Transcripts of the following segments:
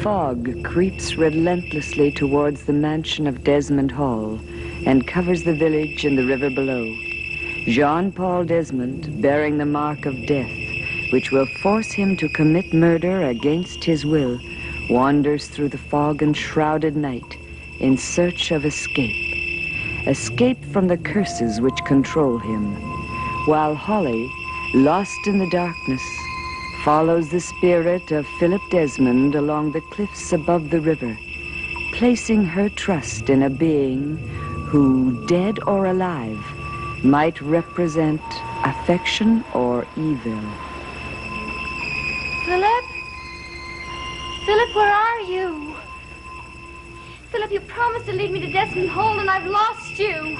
fog creeps relentlessly towards the mansion of Desmond Hall and covers the village and the river below. Jean-Paul Desmond, bearing the mark of death, which will force him to commit murder against his will, wanders through the fog and shrouded night in search of escape. Escape from the curses which control him, while Holly, lost in the darkness, follows the spirit of Philip Desmond along the cliffs above the river, placing her trust in a being who, dead or alive, might represent affection or evil. Philip? Philip, where are you? Philip, you promised to lead me to Desmond Hall, and I've lost you.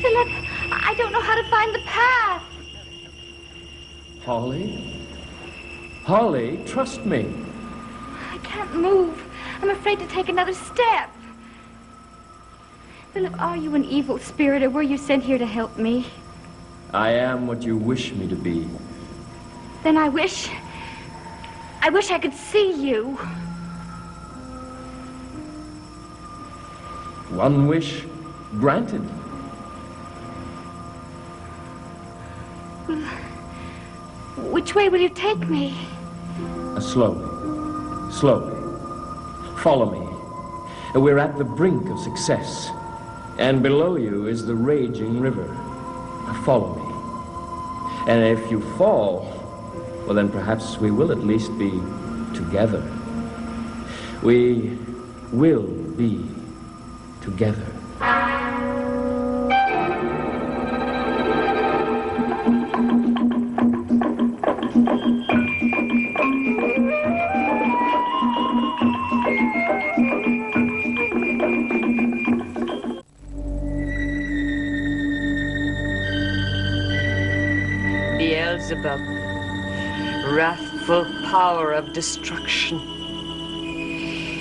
Philip, I don't know how to find the path. Holly? Holly, trust me. I can't move. I'm afraid to take another step. Philip, are you an evil spirit, or were you sent here to help me? I am what you wish me to be. Then I wish I could see you. One wish granted. Which way will you take me? Slowly. Slowly. Follow me. We're at the brink of success. And below you is the raging river. Follow me. And if you fall, well, then perhaps we will at least be together. We will be together. Beelzebub, wrathful power of destruction.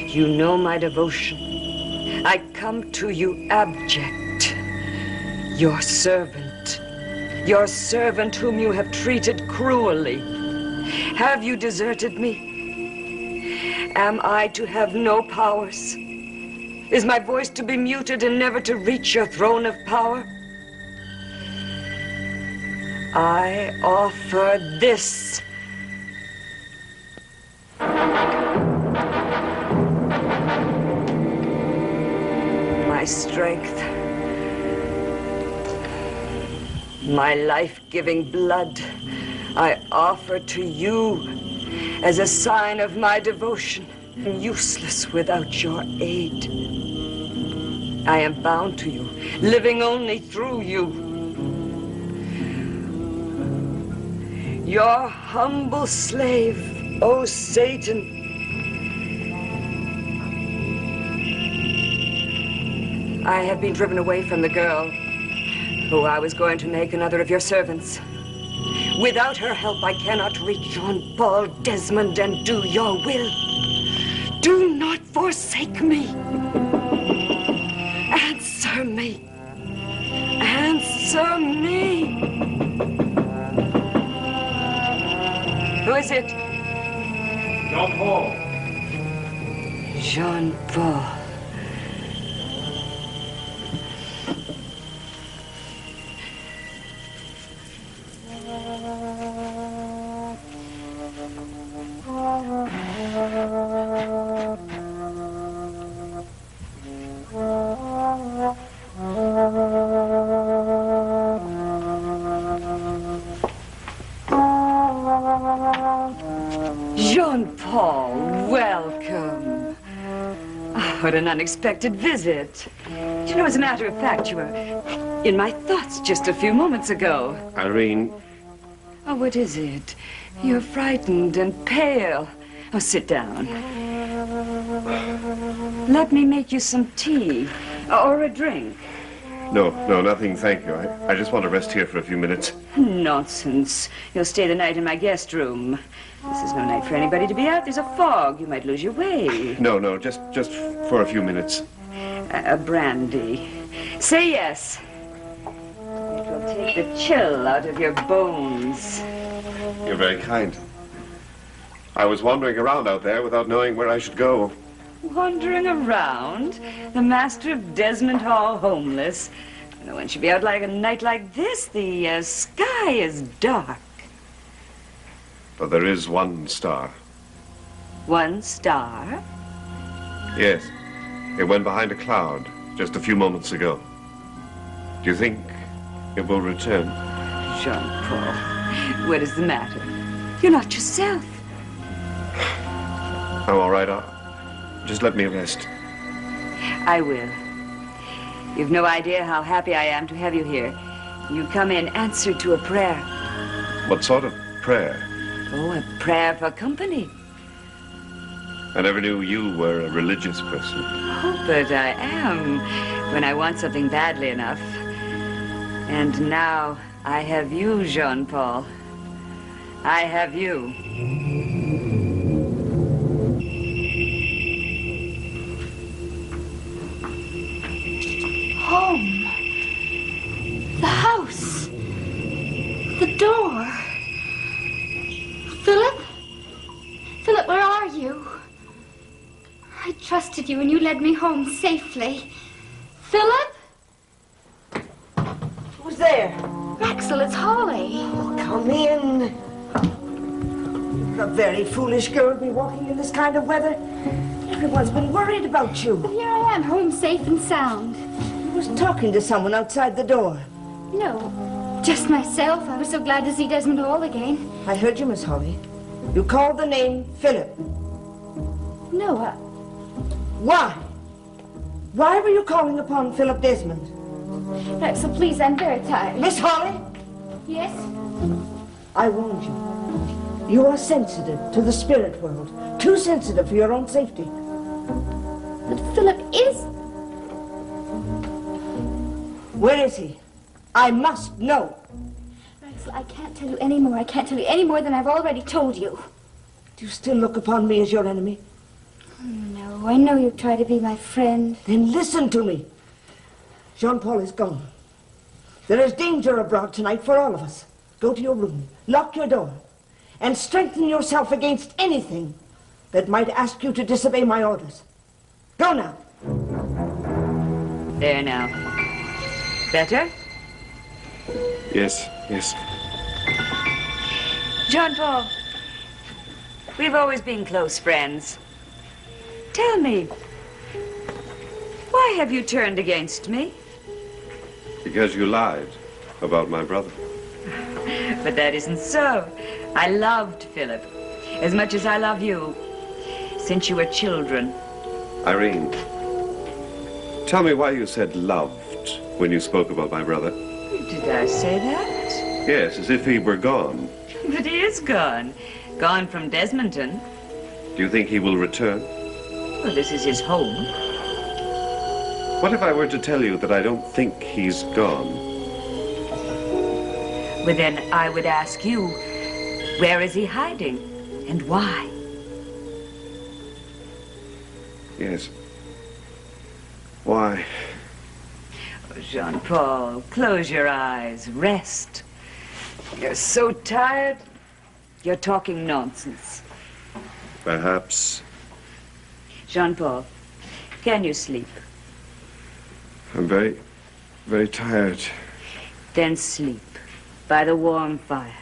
You know my devotion. I come to you abject, your servant whom you have treated cruelly. Have you deserted me? Am I to have no powers? Is my voice to be muted and never to reach your throne of power? I offer this. My strength, my life-giving blood, I offer to you as a sign of my devotion. I'm useless without your aid. I am bound to you, living only through you. Your humble slave, O Satan. I have been driven away from the girl who I was going to make another of your servants. Without her help, I cannot reach Jean-Paul Desmond and do your will. Do not forsake me. Answer me. Answer me. Who is it? Jean-Paul. Jean-Paul. Jean-Paul, welcome. Oh, what an unexpected visit. You know, as a matter of fact, you were in my thoughts just a few moments ago. Irene. Oh, what is it? You're frightened and pale. Oh, sit down. Let me make you some tea or a drink. No, nothing, thank you. I just want to rest here for a few minutes. Nonsense. You'll stay the night in my guest room. This is no night for anybody to be out. There's a fog. You might lose your way. No, just for a few minutes. A brandy. Say yes. It will take the chill out of your bones. You're very kind. I was wandering around out there without knowing where I should go. Wandering around? The master of Desmond Hall homeless? No one should be out like a night like this. The sky is dark. But there is one star. One star? Yes. It went behind a cloud just a few moments ago. Do you think it will return? Jean-Paul, what is the matter? You're not yourself. I'm all right. Just let me rest. I will. You've no idea how happy I am to have you here. You come in answer to a prayer. What sort of prayer? Oh, a prayer for company. I never knew you were a religious person. Oh, but I am when I want something badly enough. And now I have you, Jean-Paul. I have you. Home. The house. The door. Philip? Philip, where are you? I trusted you and you led me home safely. Philip? Who's there? Axel, it's Holly. Come in. A very foolish girl to be walking in this kind of weather. Everyone's been worried about you. But here I am, home safe and sound. I was talking to someone outside the door. No, just myself. I was so glad to see Desmond Hall again. I heard you, Miss Holly. You called the name Philip. No, Why? Why were you calling upon Philip Desmond? Axel, please, I'm very tired. Miss Holly, Yes? I warned you. You are sensitive to the spirit world. Too sensitive for your own safety. But Philip is... Where is he? I must know. Axel, I can't tell you any more. I can't tell you any more than I've already told you. Do you still look upon me as your enemy? No, I know you try to be my friend. Then listen to me. Jean-Paul is gone. There is danger abroad tonight for all of us. Go to your room, lock your door, and strengthen yourself against anything that might ask you to disobey my orders. Go now. There now. Better? Yes, yes. Jean-Paul, we've always been close friends. Tell me, why have you turned against me? Because you lied about my brother. But that isn't so. I loved Philip as much as I love you since you were children. Irene, tell me why you said loved when you spoke about my brother. Did I say that? Yes, as if he were gone. But he is gone. Gone from Desmonton. Do you think he will return? Well, this is his home. What if I were to tell you that I don't think he's gone? Well, then I would ask you, where is he hiding and why? Yes. Why? Oh, Jean-Paul, close your eyes, rest. You're so tired, you're talking nonsense. Perhaps. Jean-Paul, can you sleep? I'm very, very tired. Then sleep by the warm fire.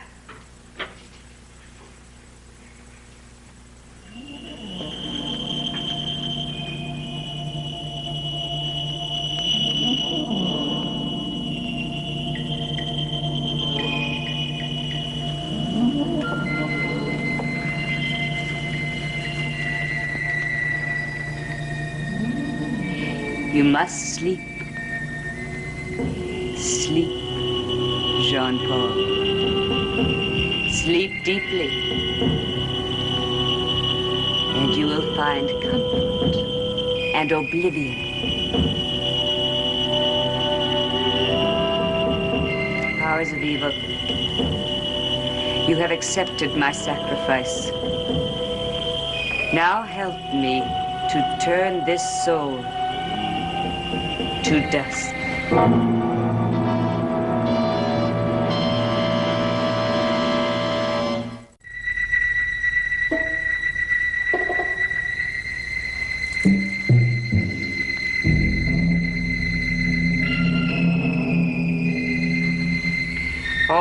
You must sleep. Sleep, Jean-Paul. Sleep deeply. And you will find comfort and oblivion. Powers of evil, you have accepted my sacrifice. Now help me to turn this soul to dust.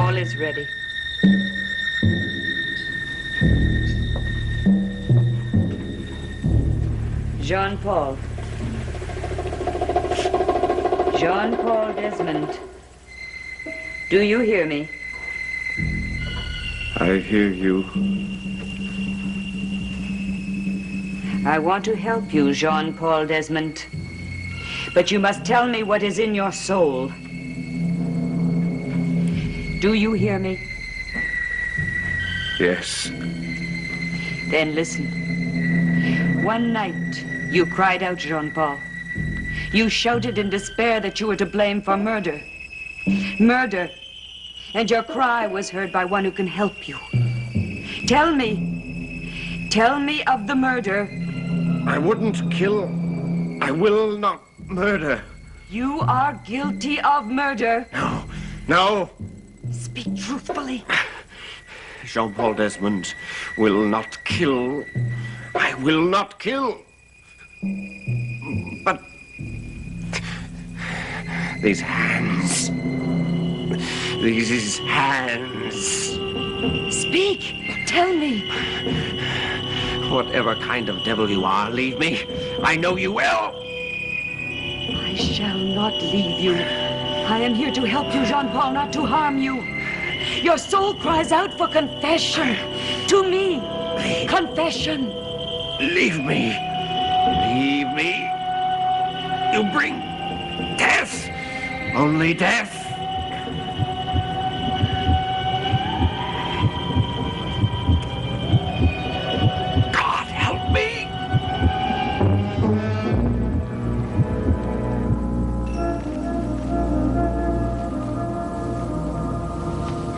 All is ready. Jean-Paul. Jean-Paul Desmond. Do you hear me? I hear you. I want to help you, Jean-Paul Desmond. But you must tell me what is in your soul. Do you hear me? Yes. Then listen. One night, you cried out, Jean-Paul. You shouted in despair that you were to blame for murder. Murder. And your cry was heard by one who can help you. Tell me. Tell me of the murder. I wouldn't kill. I will not murder. You are guilty of murder. No. No. Speak truthfully. Jean-Paul Desmond will not kill. I will not kill. But these hands. These hands. Speak. Tell me. Whatever kind of devil you are, leave me. I know you will. I shall not leave you. I am here to help you, Jean-Paul, not to harm you. Your soul cries out for confession. To me. Confession. Leave me. Leave me. You bring death. Only death. God help me.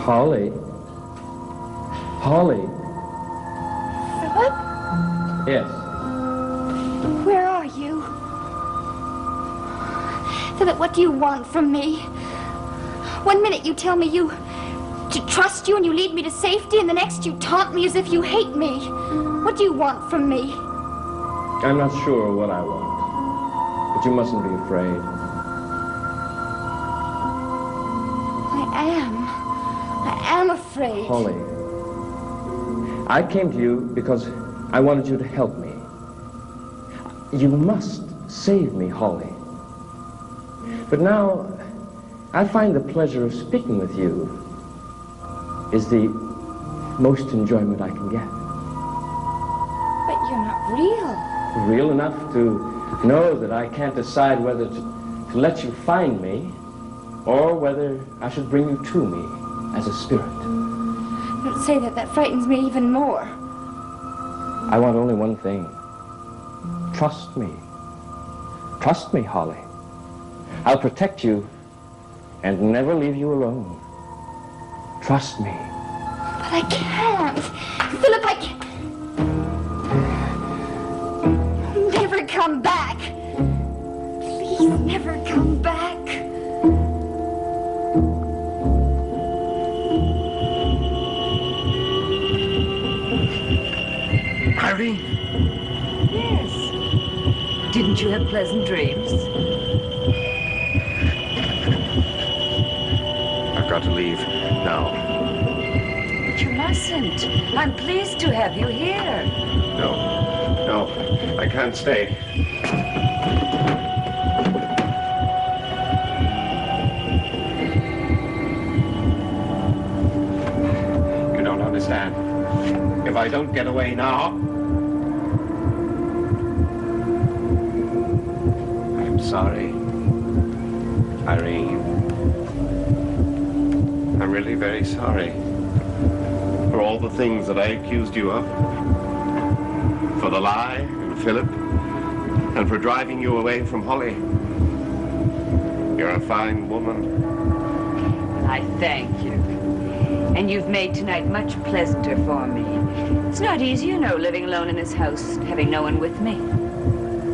Holly? Holly? Philip? Yes. Where are you? Philip, what do you want from me? One minute you tell me to trust you and you lead me to safety, and the next you taunt me as if you hate me. What do you want from me? I'm not sure what I want, but you mustn't be afraid. I am afraid. Holly, I came to you because I wanted you to help me. You must save me, Holly. But now, I find the pleasure of speaking with you is the most enjoyment I can get. But you're not real. Real enough to know that I can't decide whether to let you find me or whether I should bring you to me as a spirit. Don't say that. That frightens me even more. I want only one thing. Trust me. Trust me, Holly. I'll protect you and never leave you alone. Trust me. But I can't. Philip, I can't. Never come back. Please never come back. Irene. Yes. Didn't you have pleasant dreams? I've got to leave now. But you mustn't. I'm pleased to have you here. No, I can't stay. You don't understand. If I don't get away now, I'm sorry, Irene. I'm really very sorry for all the things that I accused you of. For the lie in Philip, and for driving you away from Holly. You're a fine woman. I thank you. And you've made tonight much pleasanter for me. It's not easy, you know, living alone in this house, having no one with me.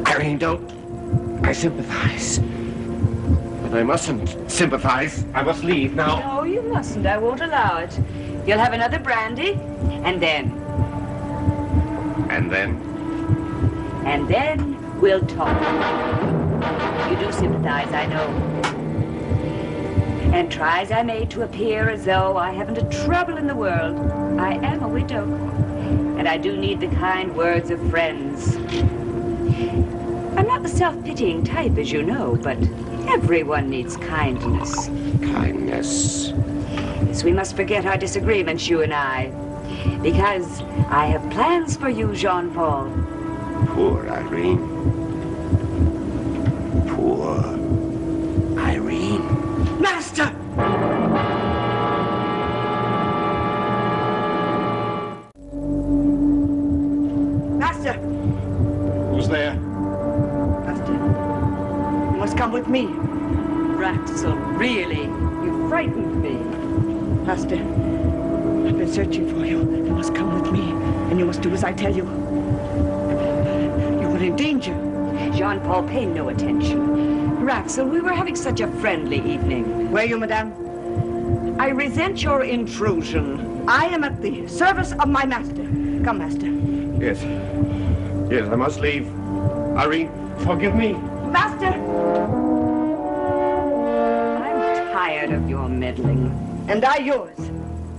Irene, don't. I sympathize. But I mustn't sympathize. I must leave now. No, you mustn't. I won't allow it. You'll have another brandy, and then... And then? And then we'll talk. You do sympathize, I know. And try as I may to appear as though I haven't a trouble in the world, I am a widow. And I do need the kind words of friends. I'm not the self-pitying type, as you know, but everyone needs kindness. Kindness. Yes, we must forget our disagreements, you and I. Because I have plans for you, Jean-Paul. Poor Irene. Poor Irene. Master! Master! Who's there? Master, you must come with me. Raxel, really? You frightened me. Master, I've been searching for you. You must come with me, and you must do as I tell you. You are in danger. Jean-Paul, pay no attention. Raxel, we were having such a friendly evening. Where are you, madame? I resent your intrusion. I am at the service of my master. Come, master. Yes. Yes, I must leave. Irene, forgive me. Master! I'm tired of your meddling. And I yours.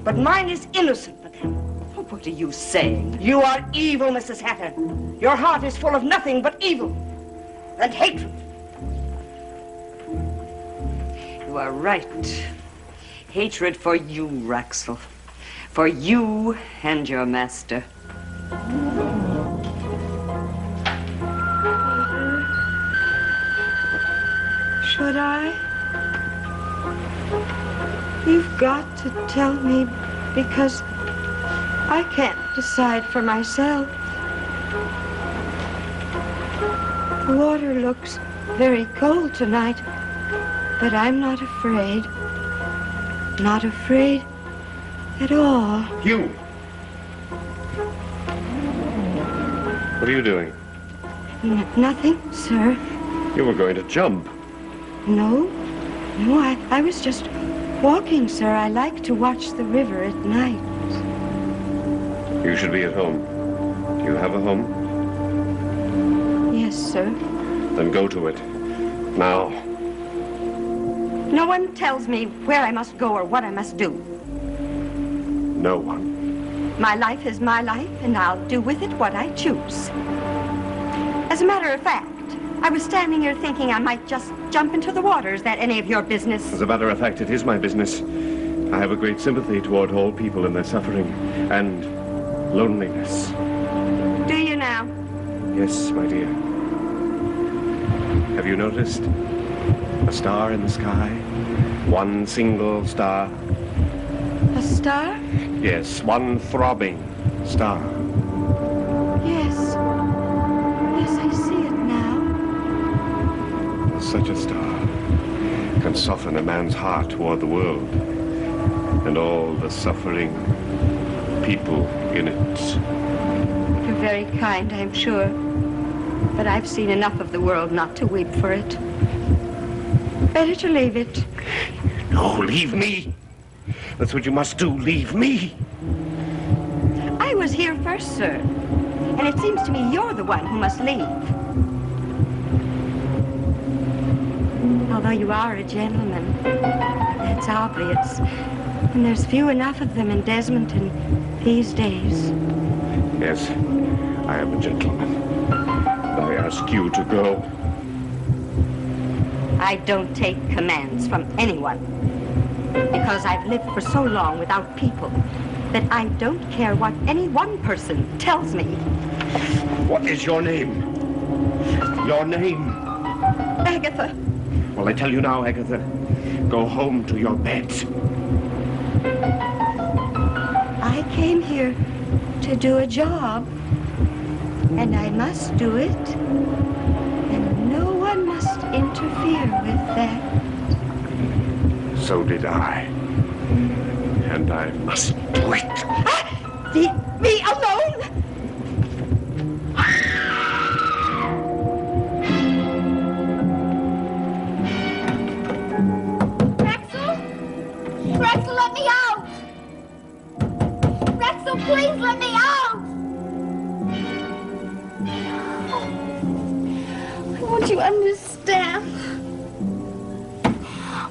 But mine is innocent, madame. Oh, what are you saying? You are evil, Mrs. Hatter. Your heart is full of nothing but evil and hatred. You are right. Hatred for you, Raxel. For you and your master. Should I? You've got to tell me because I can't decide for myself. The water looks very cold tonight, but I'm not afraid. Not afraid at all. You! What are you doing? Nothing, sir. You were going to jump. No, I was just walking, sir. I like to watch the river at night. You should be at home. Do you have a home? Yes, sir. Then go to it. Now. No one tells me where I must go or what I must do. No one. My life is my life, and I'll do with it what I choose. As a matter of fact, I was standing here thinking I might just jump into the water. Is that any of your business? As a matter of fact, it is my business. I have a great sympathy toward all people in their suffering and loneliness. Do you now? Yes, my dear. Have you noticed? A star in the sky? One single star? A star? Yes, one throbbing star. Yes. Yes, I see it now. Such a star can soften a man's heart toward the world and all the suffering people in it. You're very kind, I'm sure. But I've seen enough of the world not to weep for it. Better to leave it. No, leave me. That's what you must do. Leave me. I was here first, sir. And it seems to me you're the one who must leave. Although you are a gentleman, that's obvious. And there's few enough of them in Desmonton these days. Yes, I am a gentleman. I ask you to go. I don't take commands from anyone. Because I've lived for so long without people that I don't care what any one person tells me. What is your name? Your name? Agatha. Well, I tell you now, Agatha, go home to your bed. I came here to do a job, and I must do it, and no one must interfere with that. So did I. And I must do it. Leave me alone! Raxel? Raxel, let me out! Raxel, please let me out! Won't you understand?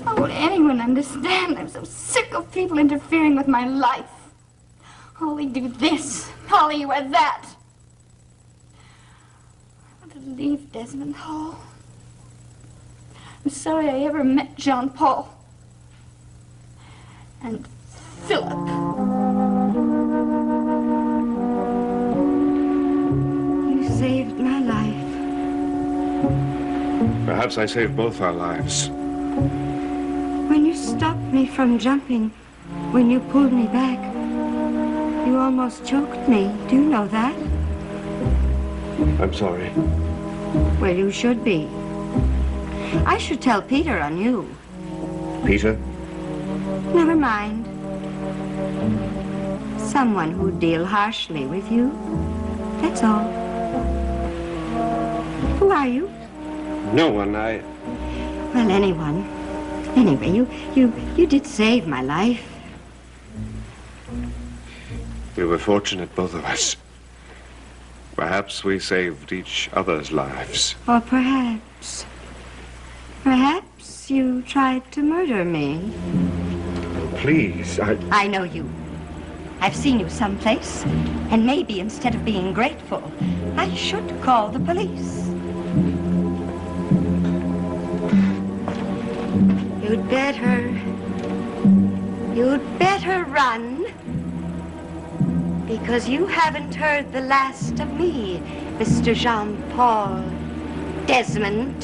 How will anyone understand? I'm so sick of people interfering with my life. Holly, do this. Holly, you are that. I want to leave Desmond Hall. I'm sorry I ever met Jean Paul. And Philip. You saved my life. Perhaps I saved both our lives. When you stopped me from jumping, when you pulled me back, you almost choked me. Do you know that? I'm sorry. Well, you should be. I should tell Peter on you. Peter? Never mind. Someone who'd deal harshly with you. That's all. Who are you? No one. Well, anyone. Anyway, you did save my life. We were fortunate, both of us. Perhaps we saved each other's lives. Or perhaps you tried to murder me. Please, I know you. I've seen you someplace. And maybe instead of being grateful, I should call the police. You'd better run. Because you haven't heard the last of me, Mr. Jean-Paul Desmond.